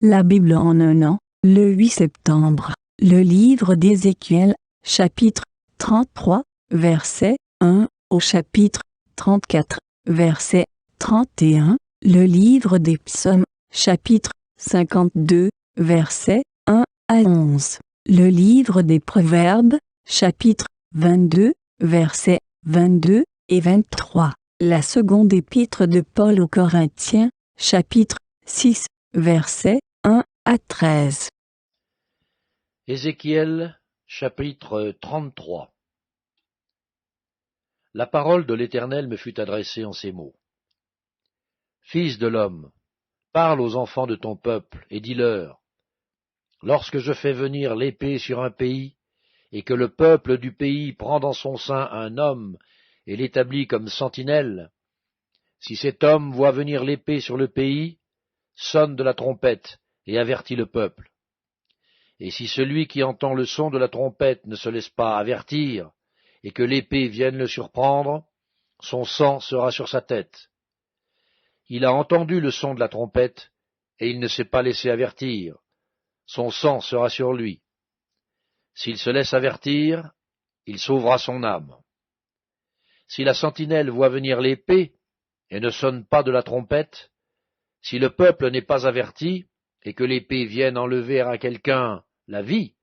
La Bible en un an, le 8 septembre, le livre d'Ézéchiel, chapitre 33, verset 1 au chapitre 34, verset 31, le livre des psaumes, chapitre 52, verset 1 à 11, le livre des proverbes, chapitre 22, versets 22 et 23, la seconde épître de Paul aux Corinthiens, chapitre 6, verset 1 à 13. Ézéchiel, chapitre 33. La parole de l'Éternel me fut adressée en ces mots. Fils de l'homme, parle aux enfants de ton peuple, et dis-leur, lorsque je fais venir l'épée sur un pays, et que le peuple du pays prend dans son sein un homme, et l'établit comme sentinelle, si cet homme voit venir l'épée sur le pays, sonne de la trompette, et avertit le peuple. Et si celui qui entend le son de la trompette ne se laisse pas avertir, et que l'épée vienne le surprendre, son sang sera sur sa tête. Il a entendu le son de la trompette, et il ne s'est pas laissé avertir, son sang sera sur lui. S'il se laisse avertir, il sauvera son âme. Si la sentinelle voit venir l'épée, et ne sonne pas de la trompette, si le peuple n'est pas averti, et que l'épée vienne enlever à quelqu'un la vie,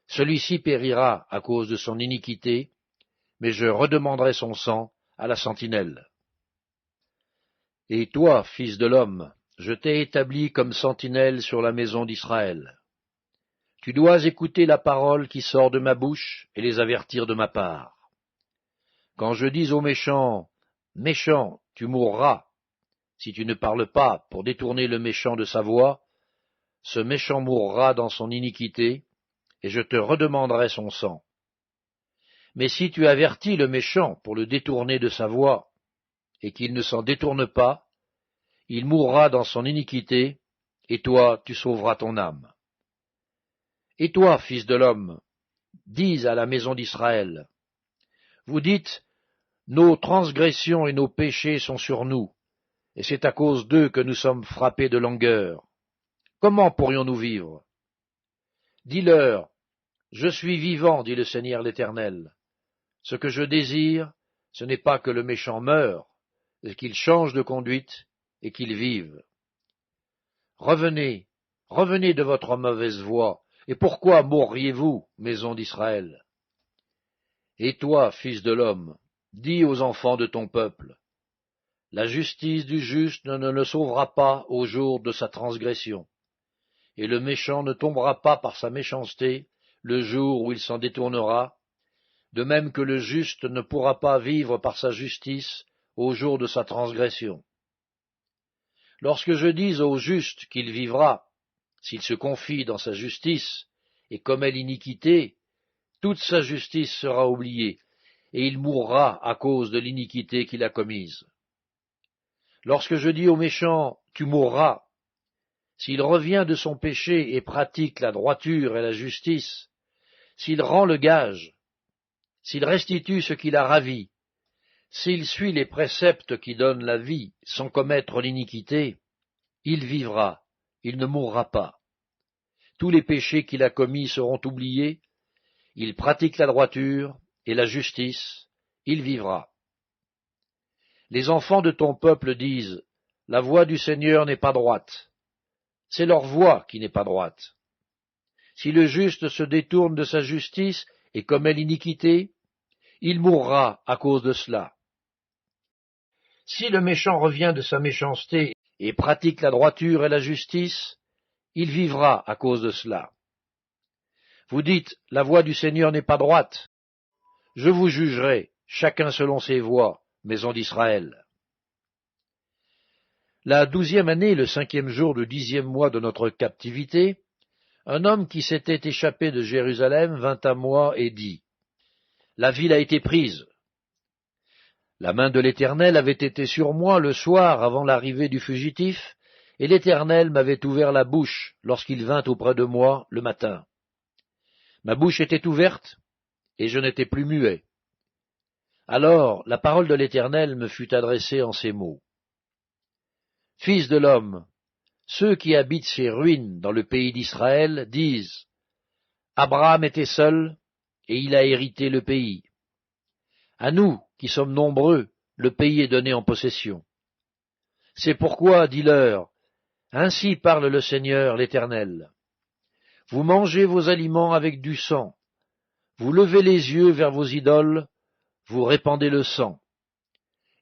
celui-ci périra à cause de son iniquité, mais je redemanderai son sang à la sentinelle. Et toi, fils de l'homme, je t'ai établi comme sentinelle sur la maison d'Israël. Tu dois écouter la parole qui sort de ma bouche et les avertir de ma part. Quand je dis aux méchants, méchant, tu mourras, si tu ne parles pas pour détourner le méchant de sa voie, ce méchant mourra dans son iniquité, et je te redemanderai son sang. Mais si tu avertis le méchant pour le détourner de sa voie, et qu'il ne s'en détourne pas, il mourra dans son iniquité, et toi tu sauveras ton âme. Et toi, fils de l'homme, dis à la maison d'Israël, vous dites, nos transgressions et nos péchés sont sur nous, et c'est à cause d'eux que nous sommes frappés de langueur. Comment pourrions-nous vivre? Dis-leur, je suis vivant, dit le Seigneur l'Éternel. Ce que je désire, ce n'est pas que le méchant meure, mais qu'il change de conduite et qu'il vive. Revenez, revenez de votre mauvaise voie, et pourquoi mourriez-vous, maison d'Israël? Et toi, fils de l'homme, dis aux enfants de ton peuple, la justice du juste ne le sauvera pas au jour de sa transgression, et le méchant ne tombera pas par sa méchanceté le jour où il s'en détournera, de même que le juste ne pourra pas vivre par sa justice au jour de sa transgression. Lorsque je dis au juste qu'il vivra, s'il se confie dans sa justice et commet l'iniquité, toute sa justice sera oubliée, et il mourra à cause de l'iniquité qu'il a commise. Lorsque je dis au méchant, tu mourras, s'il revient de son péché et pratique la droiture et la justice, s'il rend le gage, s'il restitue ce qu'il a ravi, s'il suit les préceptes qui donnent la vie sans commettre l'iniquité, il vivra, il ne mourra pas. Tous les péchés qu'il a commis seront oubliés, il pratique la droiture et la justice, il vivra. Les enfants de ton peuple disent, la voie du Seigneur n'est pas droite. C'est leur voie qui n'est pas droite. Si le juste se détourne de sa justice et commet l'iniquité, il mourra à cause de cela. Si le méchant revient de sa méchanceté et pratique la droiture et la justice, il vivra à cause de cela. Vous dites, la voie du Seigneur n'est pas droite. Je vous jugerai, chacun selon ses voies, maison d'Israël. La 12e année, le 5e jour du 10e mois de notre captivité, un homme qui s'était échappé de Jérusalem vint à moi et dit, la ville a été prise. La main de l'Éternel avait été sur moi le soir avant l'arrivée du fugitif, et l'Éternel m'avait ouvert la bouche lorsqu'il vint auprès de moi le matin. Ma bouche était ouverte, et je n'étais plus muet. Alors la parole de l'Éternel me fut adressée en ces mots. Fils de l'homme, Ceux qui habitent ces ruines dans le pays d'Israël disent, Abraham était seul, et il a hérité le pays. À nous, qui sommes nombreux, le pays est donné en possession. C'est pourquoi, dis-leur, ainsi parle le Seigneur l'Éternel. Vous mangez vos aliments avec du sang, vous levez les yeux vers vos idoles, vous répandez le sang,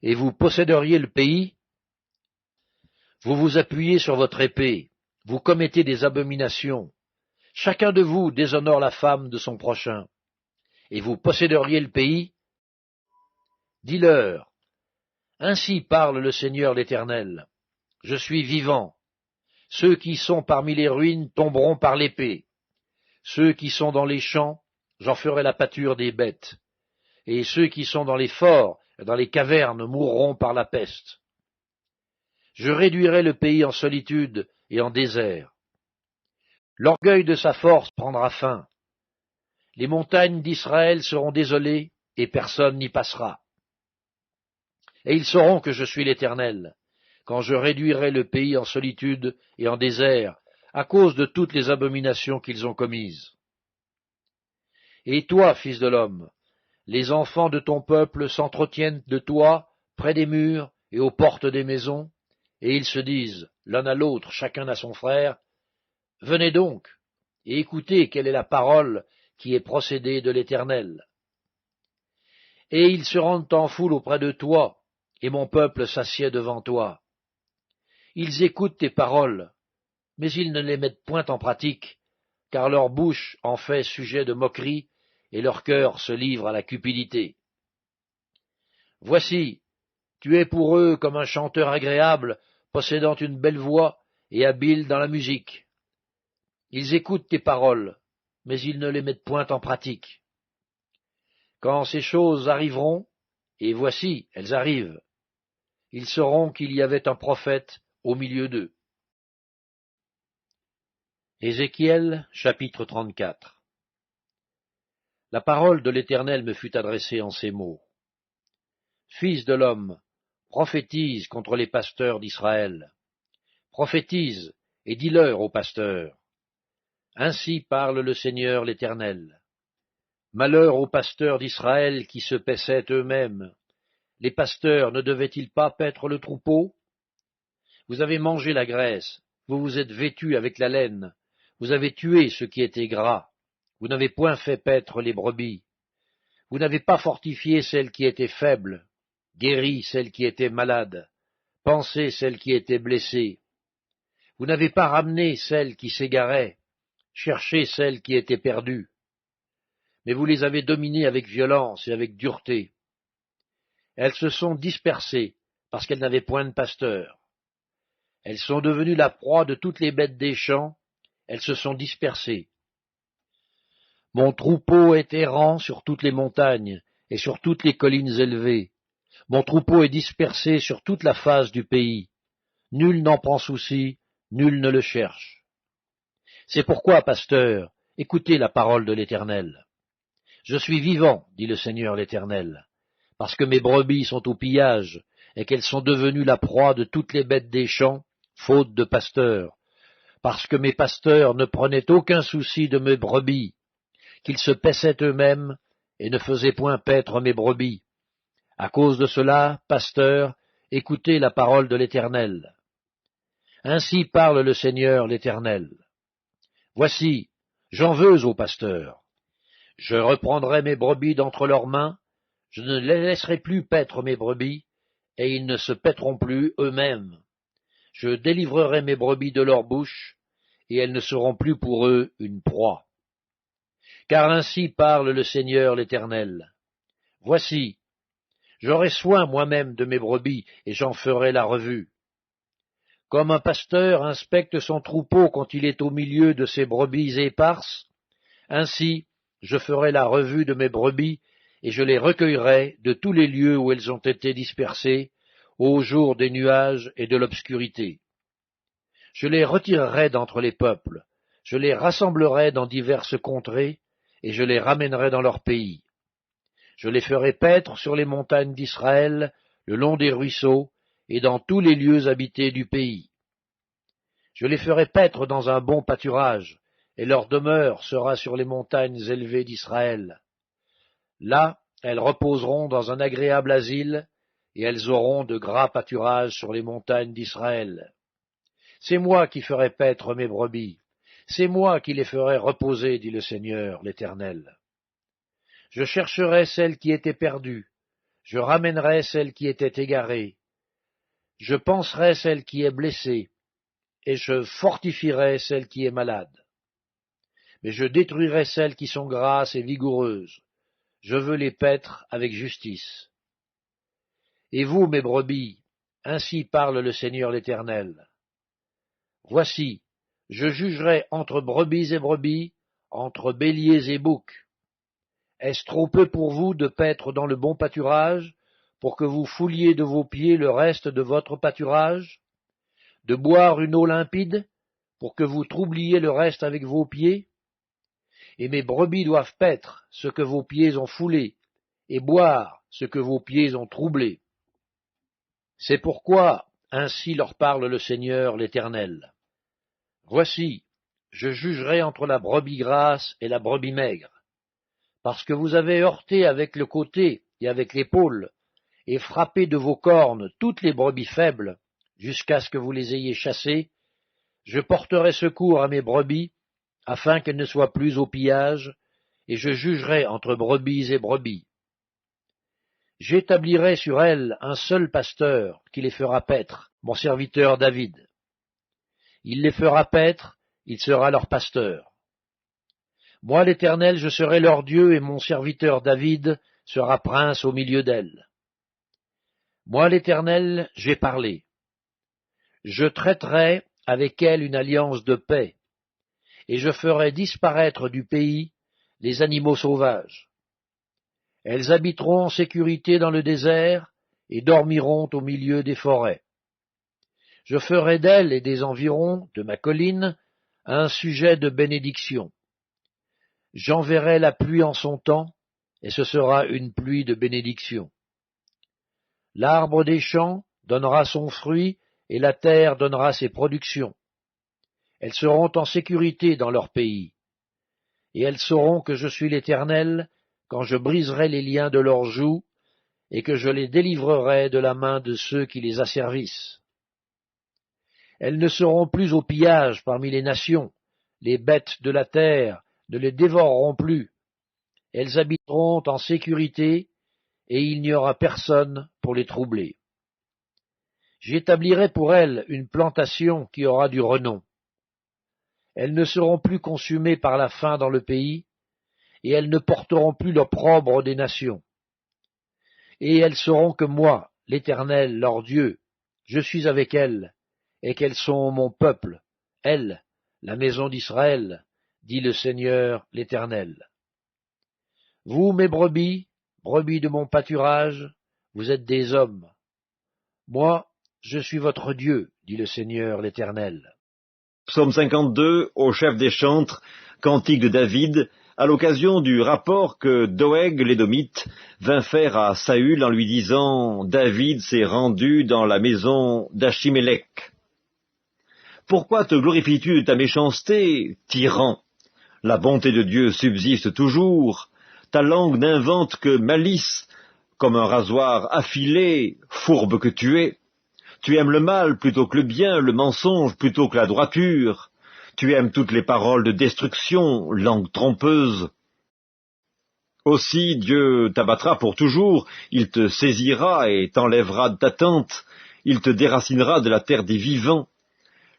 et vous posséderiez le pays. Vous vous appuyez sur votre épée, vous commettez des abominations, chacun de vous déshonore la femme de son prochain, et vous posséderiez le pays. Dis-leur, ainsi parle le Seigneur l'Éternel, je suis vivant, ceux qui sont parmi les ruines tomberont par l'épée, ceux qui sont dans les champs, j'en ferai la pâture des bêtes, et ceux qui sont dans les forts et dans les cavernes mourront par la peste. Je réduirai le pays en solitude et en désert. L'orgueil de sa force prendra fin. Les montagnes d'Israël seront désolées et personne n'y passera. Et ils sauront que je suis l'Éternel, quand je réduirai le pays en solitude et en désert, à cause de toutes les abominations qu'ils ont commises. Et toi, fils de l'homme, les enfants de ton peuple s'entretiennent de toi près des murs et aux portes des maisons, et ils se disent, l'un à l'autre, chacun à son frère, venez donc, et écoutez quelle est la parole qui est procédée de l'Éternel. Et ils se rendent en foule auprès de toi, et mon peuple s'assied devant toi. Ils écoutent tes paroles, mais ils ne les mettent point en pratique, car leur bouche en fait sujet de moquerie, et leur cœur se livre à la cupidité. Voici, tu es pour eux comme un chanteur agréable, possédant une belle voix et habile dans la musique. Ils écoutent tes paroles, mais ils ne les mettent point en pratique. Quand ces choses arriveront, et voici, elles arrivent, ils sauront qu'il y avait un prophète au milieu d'eux. Ézéchiel, chapitre 34. La parole de l'Éternel me fut adressée en ces mots. Fils de l'homme, prophétise contre les pasteurs d'Israël. Prophétise et dis-leur aux pasteurs. Ainsi parle le Seigneur l'Éternel. Malheur aux pasteurs d'Israël qui se paissaient eux-mêmes. Les pasteurs ne devaient-ils pas paître le troupeau? Vous avez mangé la graisse, vous vous êtes vêtus avec la laine, vous avez tué ce qui était gras, vous n'avez point fait paître les brebis. Vous n'avez pas fortifié celle qui était faible, guéri celle qui était malade, pansé celle qui était blessée. Vous n'avez pas ramené celle qui s'égarait, cherché celle qui était perdue. Mais vous les avez dominées avec violence et avec dureté. Elles se sont dispersées parce qu'elles n'avaient point de pasteur. Elles sont devenues la proie de toutes les bêtes des champs, elles se sont dispersées. Mon troupeau est errant sur toutes les montagnes et sur toutes les collines élevées. Mon troupeau est dispersé sur toute la face du pays. Nul n'en prend souci, nul ne le cherche. C'est pourquoi, pasteur, écoutez la parole de l'Éternel. Je suis vivant, dit le Seigneur l'Éternel, parce que mes brebis sont au pillage, et qu'elles sont devenues la proie de toutes les bêtes des champs, faute de pasteurs, parce que mes pasteurs ne prenaient aucun souci de mes brebis, qu'ils se paissaient eux-mêmes, et ne faisaient point paître mes brebis. À cause de cela, pasteurs, écoutez la parole de l'Éternel. Ainsi parle le Seigneur l'Éternel. Voici, j'en veux aux pasteurs. Je reprendrai mes brebis d'entre leurs mains, je ne les laisserai plus paître mes brebis, et ils ne se paîtront plus eux-mêmes. Je délivrerai mes brebis de leur bouche, et elles ne seront plus pour eux une proie. Car ainsi parle le Seigneur l'Éternel. Voici, j'aurai soin moi-même de mes brebis, et j'en ferai la revue. Comme un pasteur inspecte son troupeau quand il est au milieu de ses brebis éparses, ainsi je ferai la revue de mes brebis, et je les recueillerai de tous les lieux où elles ont été dispersées, au jour des nuages et de l'obscurité. Je les retirerai d'entre les peuples, je les rassemblerai dans diverses contrées, et je les ramènerai dans leur pays. Je les ferai paître sur les montagnes d'Israël, le long des ruisseaux, et dans tous les lieux habités du pays. Je les ferai paître dans un bon pâturage, et leur demeure sera sur les montagnes élevées d'Israël. Là, elles reposeront dans un agréable asile, et elles auront de gras pâturages sur les montagnes d'Israël. C'est moi qui ferai paître mes brebis, c'est moi qui les ferai reposer, dit le Seigneur, l'Éternel. Je chercherai celle qui était perdue, je ramènerai celle qui était égarée, je panserai celle qui est blessée, et je fortifierai celle qui est malade. Mais je détruirai celles qui sont grasses et vigoureuses, je veux les paître avec justice. Et vous, mes brebis, ainsi parle le Seigneur l'Éternel. Voici, je jugerai entre brebis et brebis, entre béliers et boucs. Est-ce trop peu pour vous de paître dans le bon pâturage, pour que vous fouliez de vos pieds le reste de votre pâturage, de boire une eau limpide, pour que vous troubliez le reste avec vos pieds? Et mes brebis doivent paître ce que vos pieds ont foulé, et boire ce que vos pieds ont troublé. C'est pourquoi ainsi leur parle le Seigneur l'Éternel. Voici, je jugerai entre la brebis grasse et la brebis maigre, parce que vous avez heurté avec le côté et avec l'épaule, et frappé de vos cornes toutes les brebis faibles, jusqu'à ce que vous les ayez chassées, je porterai secours à mes brebis, afin qu'elles ne soient plus au pillage, et je jugerai entre brebis et brebis. J'établirai sur elles un seul pasteur qui les fera paître, mon serviteur David. Il les fera paître, il sera leur pasteur. Moi, l'Éternel, je serai leur Dieu, et mon serviteur David sera prince au milieu d'elles. Moi, l'Éternel, j'ai parlé. Je traiterai avec elles une alliance de paix, et je ferai disparaître du pays les animaux sauvages. Elles habiteront en sécurité dans le désert, et dormiront au milieu des forêts. Je ferai d'elles et des environs de ma colline un sujet de bénédiction. J'enverrai la pluie en son temps, et ce sera une pluie de bénédiction. L'arbre des champs donnera son fruit, et la terre donnera ses productions. Elles seront en sécurité dans leur pays, et elles sauront que je suis l'Éternel quand je briserai les liens de leurs joues, et que je les délivrerai de la main de ceux qui les asservissent. Elles ne seront plus au pillage parmi les nations, les bêtes de la terre ne les dévoreront plus. Elles habiteront en sécurité, et il n'y aura personne pour les troubler. J'établirai pour elles une plantation qui aura du renom. Elles ne seront plus consumées par la faim dans le pays, et elles ne porteront plus l'opprobre des nations. Et elles sauront que moi, l'Éternel, leur Dieu, je suis avec elles, et qu'elles sont mon peuple, elles, la maison d'Israël, dit le Seigneur l'Éternel. Vous, mes brebis, brebis de mon pâturage, vous êtes des hommes. Moi, je suis votre Dieu, dit le Seigneur l'Éternel. Psaume 52, au chef des chantres, cantique de David, à l'occasion du rapport que Doeg l'Édomite vint faire à Saül en lui disant « David s'est rendu dans la maison d'Achimélec. » Pourquoi te glorifies-tu de ta méchanceté, tyran? La bonté de Dieu subsiste toujours, ta langue n'invente que malice, comme un rasoir affilé, fourbe que tu es. Tu aimes le mal plutôt que le bien, le mensonge plutôt que la droiture. Tu aimes toutes les paroles de destruction, langue trompeuse. Aussi Dieu t'abattra pour toujours, il te saisira et t'enlèvera de ta tente, il te déracinera de la terre des vivants.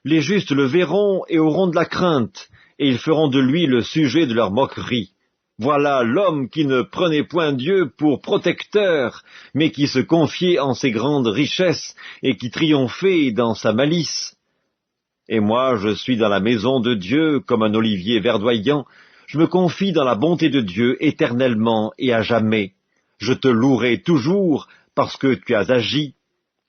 Les justes le verront et auront de la crainte, et ils feront de lui le sujet de leur moquerie. Voilà l'homme qui ne prenait point Dieu pour protecteur, mais qui se confiait en ses grandes richesses et qui triomphait dans sa malice. Et moi, je suis dans la maison de Dieu comme un olivier verdoyant, je me confie dans la bonté de Dieu éternellement et à jamais. Je te louerai toujours parce que tu as agi,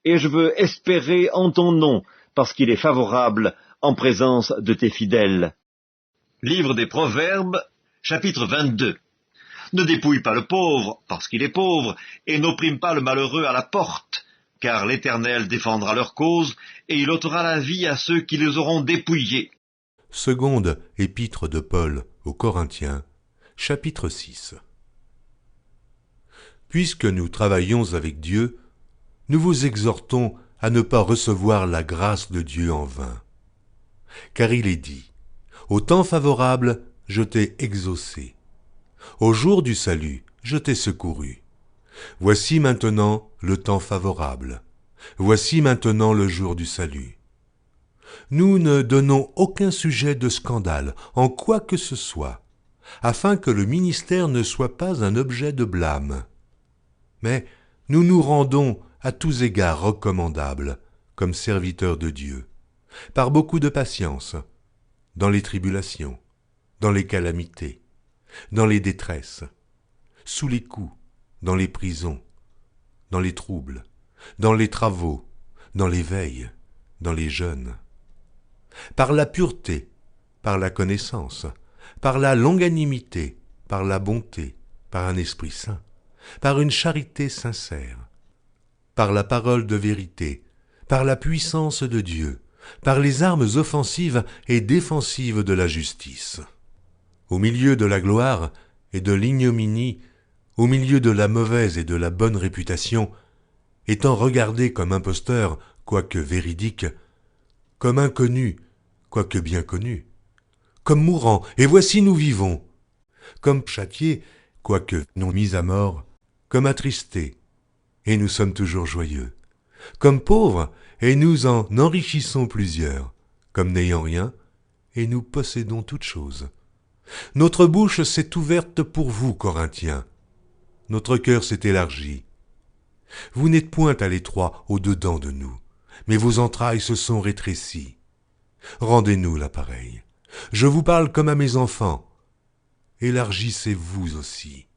et je veux espérer en ton nom parce qu'il est favorable en présence de tes fidèles. Livre des Proverbes, chapitre 22. Ne dépouille pas le pauvre, parce qu'il est pauvre, et n'opprime pas le malheureux à la porte. car l'Éternel défendra leur cause, et il ôtera la vie à ceux qui les auront dépouillés. Seconde épître de Paul aux Corinthiens, chapitre 6. Puisque nous travaillons avec Dieu, nous vous exhortons à ne pas recevoir la grâce de Dieu en vain. Car il est dit, « Au temps favorable, je t'ai exaucé. Au jour du salut, je t'ai secouru. Voici maintenant le temps favorable. Voici maintenant le jour du salut. » Nous ne donnons aucun sujet de scandale en quoi que ce soit, afin que le ministère ne soit pas un objet de blâme. Mais nous nous rendons à tous égards recommandables, comme serviteurs de Dieu, par beaucoup de patience, dans les tribulations, dans les calamités, dans les détresses, sous les coups, dans les prisons, dans les troubles, dans les travaux, dans les veilles, dans les jeûnes, par la pureté, par la connaissance, par la longanimité, par la bonté, par un esprit saint, par une charité sincère, par la parole de vérité, par la puissance de Dieu, par les armes offensives et défensives de la justice. Au milieu de la gloire et de l'ignominie, au milieu de la mauvaise et de la bonne réputation, étant regardé comme imposteur, quoique véridique, comme inconnu, quoique bien connu, comme mourant, et voici nous vivons, comme châtiés, quoique non mis à mort, comme attristés, et nous sommes toujours joyeux, comme pauvres, et nous en enrichissons plusieurs, comme n'ayant rien, et nous possédons toutes choses. Notre bouche s'est ouverte pour vous, Corinthiens. Notre cœur s'est élargi. Vous n'êtes point à l'étroit au-dedans de nous, mais vos entrailles se sont rétrécies. Rendez-nous l'appareil. Je vous parle comme à mes enfants. Élargissez-vous aussi.